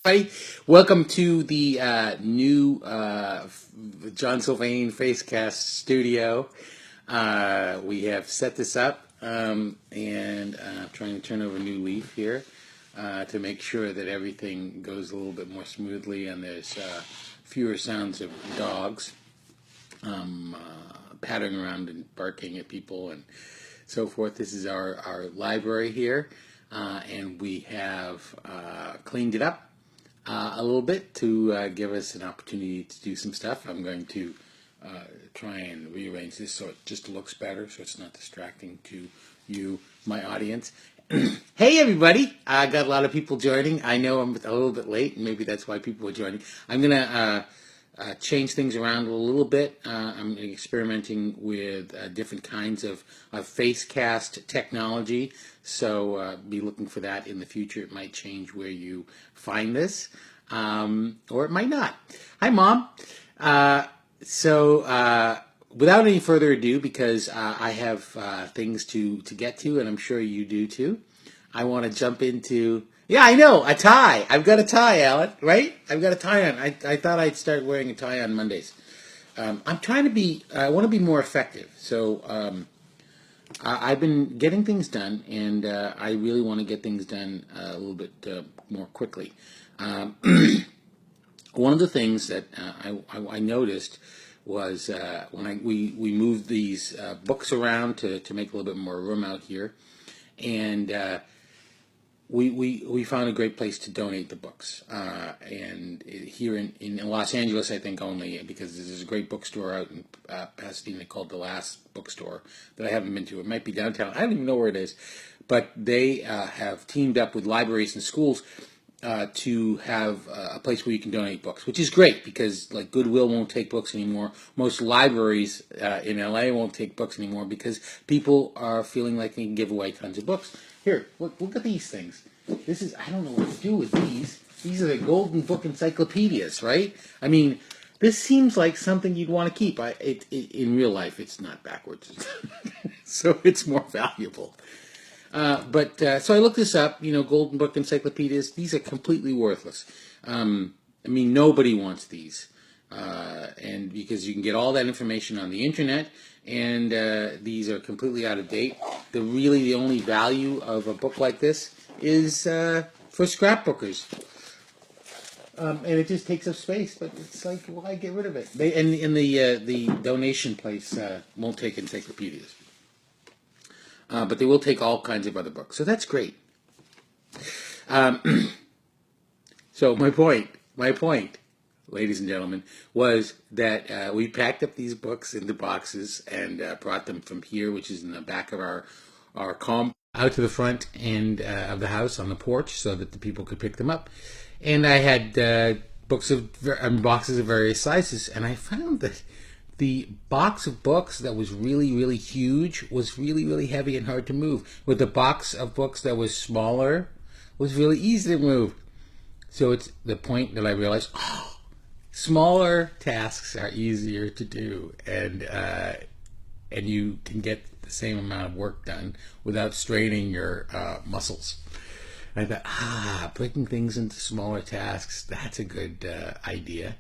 Hi, welcome to the new John Sylvain Facecast studio. We have set this up and trying to turn over a new leaf here to make sure that everything goes a little bit more smoothly and there's fewer sounds of dogs pattering around and barking at people and so forth. This is our library here, and we have cleaned it up a little bit to give us an opportunity to do some stuff. I'm going to try and rearrange this so it just looks better, so it's not distracting to you, my audience. Hey everybody! I got a lot of people joining. I know I'm a little bit late, and maybe that's why people are joining. I'm going to change things around a little bit. I'm experimenting with different kinds of Facecast technology, so be looking for that in the future. It might change where you find this, or it might not. Hi, Mom. Without any further ado, because I have things to get to, and I'm sure you do too, I want to jump into... Yeah, I know, a tie. I've got a tie, Alan, right? I've got a tie on. I thought I'd start wearing a tie on Mondays. I'm trying to be... I want to be more effective. So I've been getting things done, and I really want to get things done a little bit more quickly. One of the things that I noticed was when we moved these books around to make a little bit more room out here, and we found a great place to donate the books. And here in Los Angeles, I think only, because there's a great bookstore out in Pasadena called The Last Bookstore that I haven't been to. It might be downtown. I don't even know where it is. But they have teamed up with libraries and schools to have a place where you can donate books, which is great because like Goodwill won't take books anymore. Most libraries in LA won't take books anymore because people are feeling like they can give away tons of books. Here, look at these things. This is, I don't know what to do with these. These are the Golden Book encyclopedias, right? I mean, this seems like something you'd want to keep. In real life, it's not backwards. So it's more valuable. So I looked this up, Golden Book encyclopedias. These are completely worthless. I mean, nobody wants these. And because you can get all that information on the internet, and these are completely out of date. The only value of a book like this is for scrapbookers. And it just takes up space, but it's like, why get rid of it? The donation place won't take encyclopedias. But they will take all kinds of other books. So that's great. So my point, ladies and gentlemen, was that we packed up these books into boxes and brought them from here, which is in the back of our comp, out to the front end of the house on the porch so that the people could pick them up. And I had boxes of various sizes, and I found that the box of books that was really, really huge was really, really heavy and hard to move. With the box of books that was smaller was really easy to move. So it's the point that I realized, smaller tasks are easier to do, and you can get the same amount of work done without straining your muscles. I thought, breaking things into smaller tasks, that's a good idea.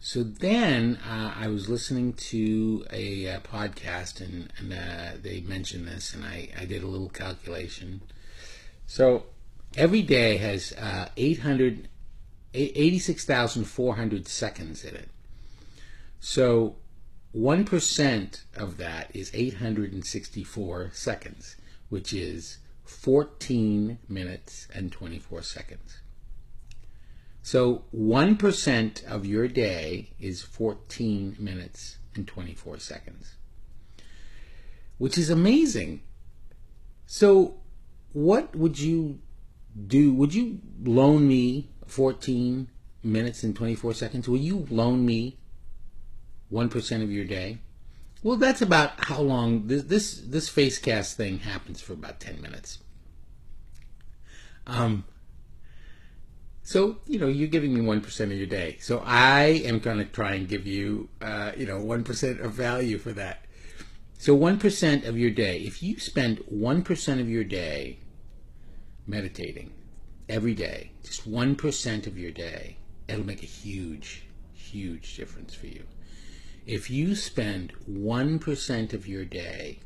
So then I was listening to a podcast, and they mentioned this, and I did a little calculation. So every day has 86,400 seconds in it. So 1% of that is 864 seconds, which is 14 minutes and 24 seconds. So 1% of your day is 14 minutes and 24 seconds, which is amazing. So what would you do? Would you loan me 14 minutes and 24 seconds? Will you loan me 1% of your day? Well, that's about how long this Facecast thing happens, for about 10 minutes. So, you're giving me 1% of your day. So I am going to try and give you, 1% of value for that. So 1% of your day, if you spend 1% of your day meditating, every day, just 1% of your day, it'll make a huge, huge difference for you. If you spend 1% of your day,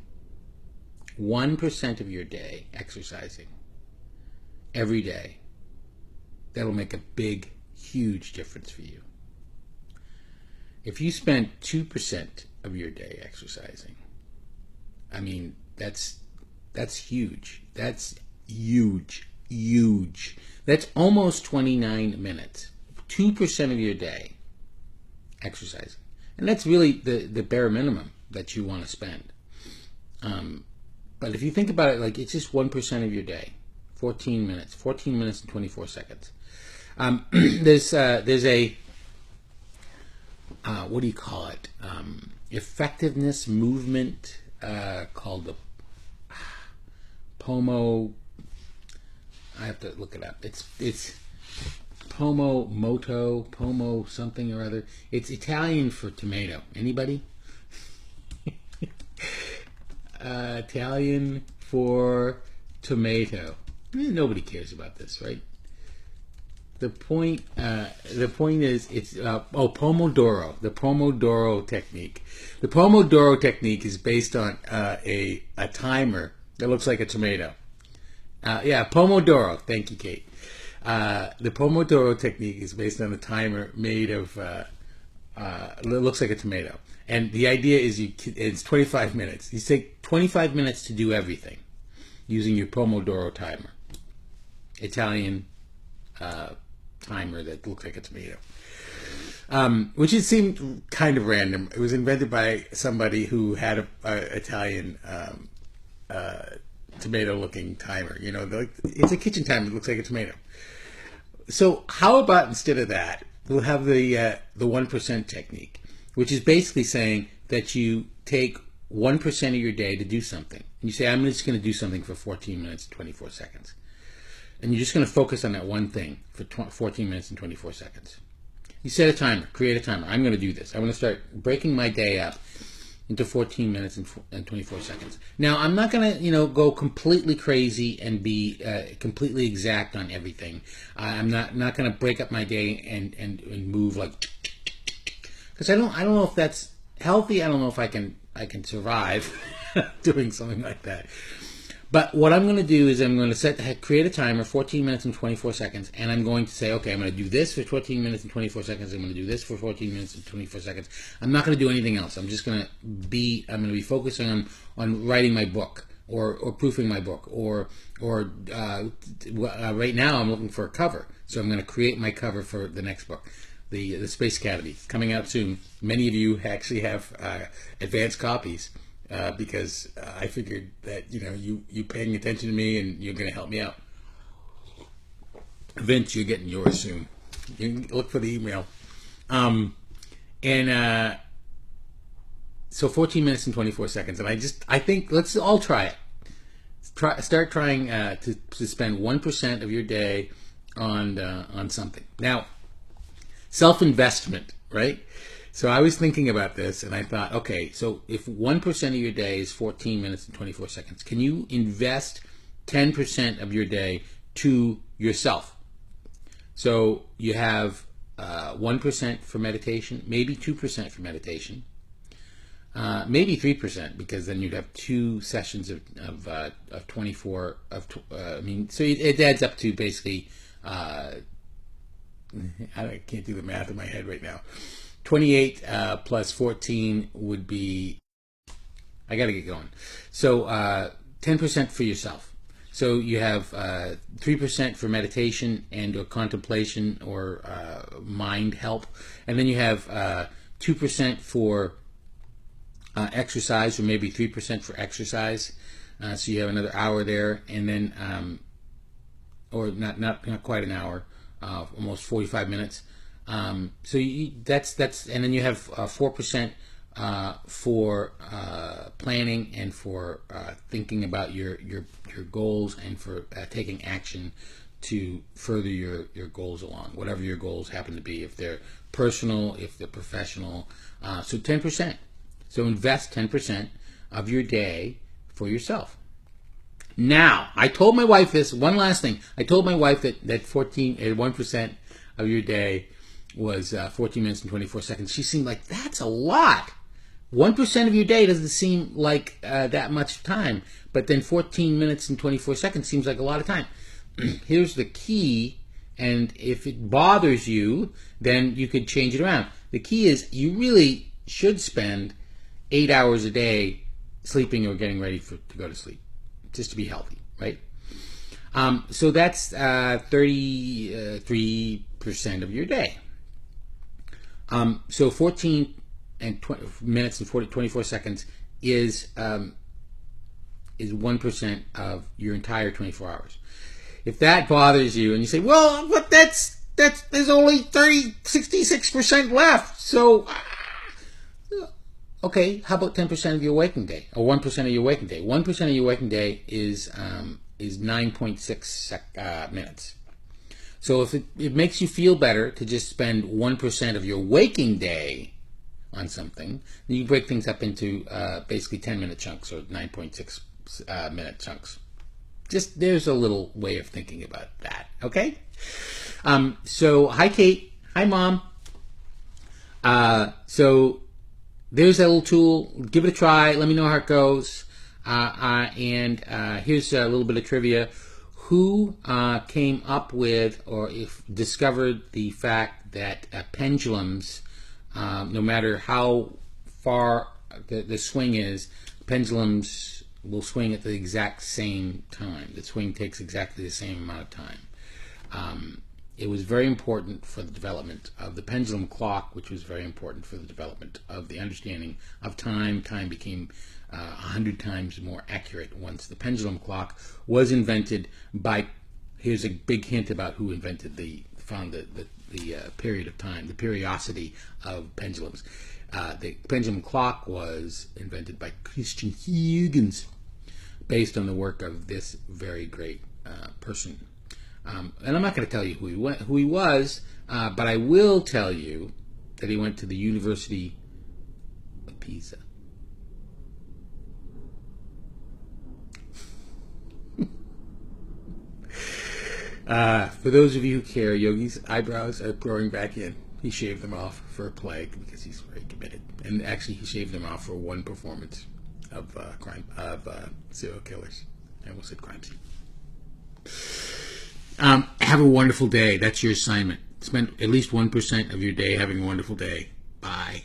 1% of your day exercising every day, that'll make a big, huge difference for you. If you spend 2% of your day exercising, I mean, that's huge. That's huge, huge. That's almost 29 minutes. 2% of your day exercising. And that's really the bare minimum that you want to spend. But if you think about it, like, it's just 1% of your day. 14 minutes and 24 seconds. There's a what do you call it? Effectiveness movement called the I have to look it up. It's Pomo something or other. It's Italian for tomato. Anybody? Italian for tomato. Nobody cares about this, right? The point is, it's Pomodoro. The Pomodoro Technique. The Pomodoro Technique is based on a timer that looks like a tomato. Pomodoro. Thank you, Kate. The Pomodoro Technique is based on a timer made of it looks like a tomato. And the idea is it's 25 minutes. You take 25 minutes to do everything using your Pomodoro timer. Italian timer that looks like a tomato. Which it seemed kind of random. It was invented by somebody who had a Italian tomato-looking timer. You know, it's a kitchen timer that looks like a tomato. So how about instead of that, we'll have the 1% technique, which is basically saying that you take 1% of your day to do something. And you say, I'm just going to do something for 14 minutes and 24 seconds. And you're just going to focus on that one thing for 14 minutes and 24 seconds. You set a timer, create a timer. I'm going to do this. I'm going to start breaking my day up into 14 minutes and 24 seconds. Now, I'm not going to, go completely crazy and be completely exact on everything. I'm not going to break up my day and move like, because I don't know if that's healthy. I don't know if I can survive doing something like that. But what I'm going to do is I'm going to create a timer, 14 minutes and 24 seconds, and I'm going to say, okay, I'm going to do this for 14 minutes and 24 seconds. I'm going to do this for 14 minutes and 24 seconds. I'm not going to do anything else. I'm just going to be focusing on writing my book or proofing my book or right now I'm looking for a cover. So I'm going to create my cover for the next book, the Space Academy, coming out soon. Many of you actually have advanced copies. Because I figured that you paying attention to me and you're going to help me out. Vince, you're getting yours soon. You can look for the email. So 14 minutes and 24 seconds, and I think let's all try it. Start trying to spend 1% of your day on something. Now, self-investment, right? So I was thinking about this, and I thought, okay, so if 1% of your day is 14 minutes and 24 seconds, can you invest 10% of your day to yourself? So you have 1% for meditation, maybe 2% for meditation, maybe 3%, because then you'd have 2 sessions of 24. So it adds up to basically, I can't do the math in my head right now. 28 plus 14 would be, I got to get going. So 10% for yourself. So you have 3% for meditation and or contemplation or mind help. And then you have 2% for exercise, or maybe 3% for exercise. So you have another hour there. And then, or not quite an hour, almost 45 minutes. So that's and then you have 4% for planning and for thinking about your goals and for taking action to further your goals along, whatever your goals happen to be, if they're personal, if they're professional. So 10%. So invest 10% of your day for yourself. Now, I told my wife this, one last thing. I told my wife that 1% of your day was 14 minutes and 24 seconds. She seemed like, that's a lot. 1% of your day doesn't seem like that much time, but then 14 minutes and 24 seconds seems like a lot of time. Here's the key, and if it bothers you, then you could change it around. The key is you really should spend 8 hours a day sleeping or getting ready to go to sleep, just to be healthy, right? So that's 33% of your day. So 14 and 20 minutes and 24 seconds is 1% of your entire 24 hours. If that bothers you and you say, well, but there's only 66% left. So, okay, how about 10% of your waking day, or 1% of your waking day? 1% of your waking day is 9.6 minutes. So if it makes you feel better to just spend 1% of your waking day on something, then you break things up into basically 10-minute chunks or 9.6 minute chunks. Just there's a little way of thinking about that, okay? So hi Kate, hi Mom. So there's that little tool. Give it a try. Let me know how it goes. And here's a little bit of trivia. Who came up with or discovered the fact that pendulums, no matter how far the swing is, pendulums will swing at the exact same time. The swing takes exactly the same amount of time. It was very important for the development of the pendulum clock, which was very important for the development of the understanding of time. Time became 100 times more accurate once the pendulum clock was invented by, here's a big hint about who invented found the period of time, the periodicity of pendulums. The pendulum clock was invented by Christian Huygens, based on the work of this very great person. And I'm not going to tell you who he was, but I will tell you that he went to the University of Pisa. For those of you who care, Yogi's eyebrows are growing back in. He shaved them off for a play because he's very committed. And actually, he shaved them off for one performance of serial killers. I almost said crime scene. Have a wonderful day. That's your assignment. Spend at least 1% of your day having a wonderful day. Bye.